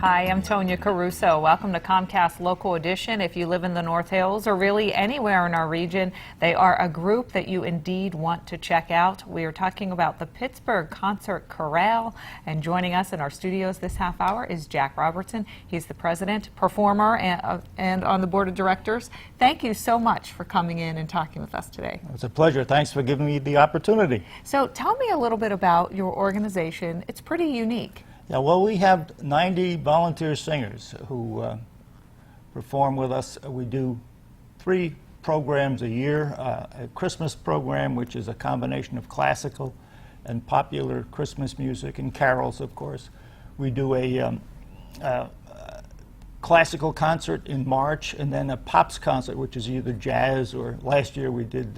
Hi, I'm Tonia Caruso. Welcome to Comcast Local Edition. If you live in the North Hills or really anywhere in our region, they are a group that you indeed want to check out. We are talking about the Pittsburgh Concert Chorale, and joining us in our studios this half hour is Jack Robertson. He's the president, performer, and on the board of directors. Thank you so much for coming in and talking with us today. It's a pleasure. Thanks for giving me the opportunity. So tell me a little bit about your organization. It's pretty unique. Yeah, well, we have 90 volunteer singers who perform with us. We do 3 programs a year, a Christmas program, which is a combination of classical and popular Christmas music, and carols, of course. We do a classical concert in March, and then a pops concert, which is either jazz or, last year we did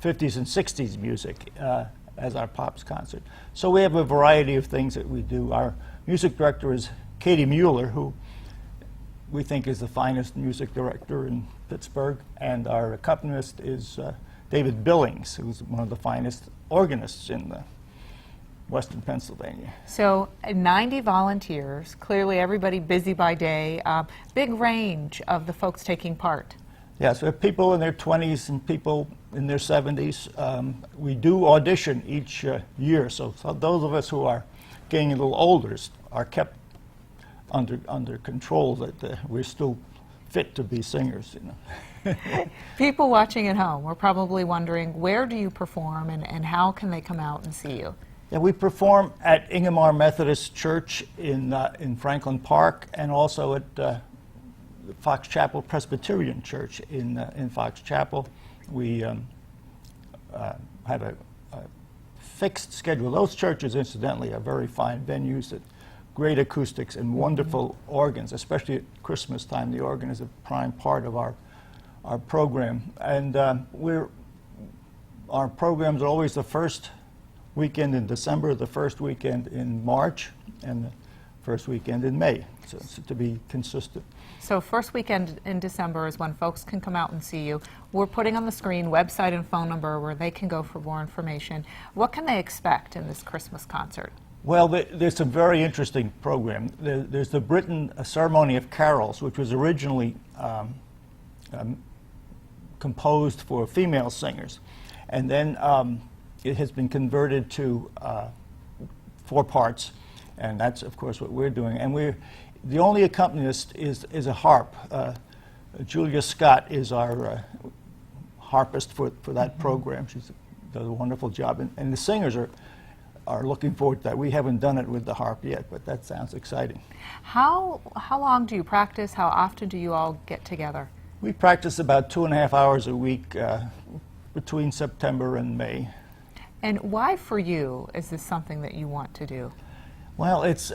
50s and 60s music as our pops concert. So we have a variety of things that we do. Our music director is Katie Mueller, who we think is the finest music director in Pittsburgh, and our accompanist is David Billings, who's one of the finest organists in Western Pennsylvania. So 90 volunteers, clearly everybody busy by day, big range of the folks taking part. Yes, we have people in their 20s and people in their 70s. We do audition each year, so those of us who are getting a little older are kept under control, that we're still fit to be singers. You know. People watching at home are probably wondering, where do you perform and how can they come out and see you? Yeah, we perform at Ingomar Methodist Church in Franklin Park, and also at Fox Chapel Presbyterian Church in Fox Chapel. We have a fixed schedule. Those churches, incidentally, are very fine venues that great acoustics and wonderful organs, especially at Christmas time. The organ is a prime part of our program. And our programs are always the first weekend in December, the first weekend in March, and the first weekend in May, so to be consistent. So first weekend in December is when folks can come out and see you. We're putting on the screen website and phone number where they can go for more information. What can they expect in this Christmas concert? Well, there's a very interesting program. There's the Britain Ceremony of Carols, which was originally composed for female singers. And then it has been converted to 4 parts, and that's, of course, what we're doing. And the only accompanist is a harp. Julia Scott is our harpist for that program. She does a wonderful job, and the singers are looking forward to that. We haven't done it with the harp yet, but that sounds exciting. How long do you practice? How often do you all get together? We practice about 2.5 hours a week between September and May. And why, for you, is this something that you want to do? Well, it's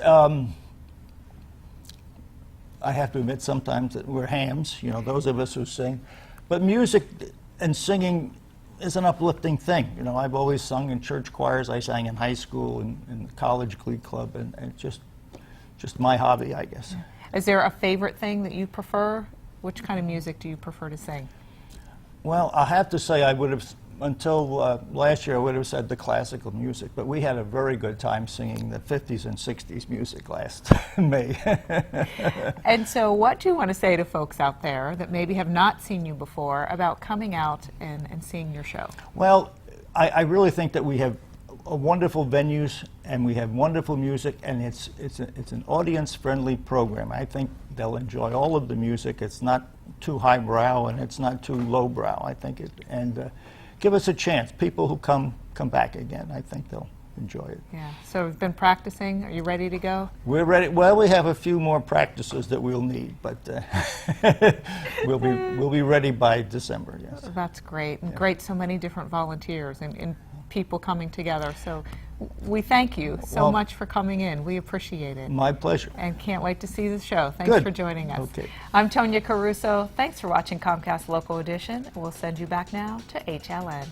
I have to admit sometimes that we're hams, you know, those of us who sing. But music and singing is an uplifting thing. You know, I've always sung in church choirs. I sang in high school and in the college glee club, and it's just my hobby, I guess. Is there a favorite thing that you prefer? Which kind of music do you prefer to sing? Well, I have to say I would have, until last year, I would have said the classical music, but we had a very good time singing the 50s and 60s music last May. And so what do you want to say to folks out there that maybe have not seen you before about coming out and seeing your show? Well, I really think that we have wonderful venues and we have wonderful music, and it's an audience-friendly program. I think they'll enjoy all of the music. It's not too highbrow and it's not too lowbrow. I think give us a chance. People who come back again. I think they'll enjoy it. Yeah. So we've been practicing. Are you ready to go? We're ready. Well, we have a few more practices that we'll need, but we'll be ready by December. Yes. That's great. And yeah. Great. So many different volunteers and people coming together. So we thank you so much for coming in. We appreciate it. My pleasure. And can't wait to see the show. Thanks Good. for joining us. Okay. I'm Tonia Caruso. Thanks for watching Comcast Local Edition. We'll send you back now to HLN.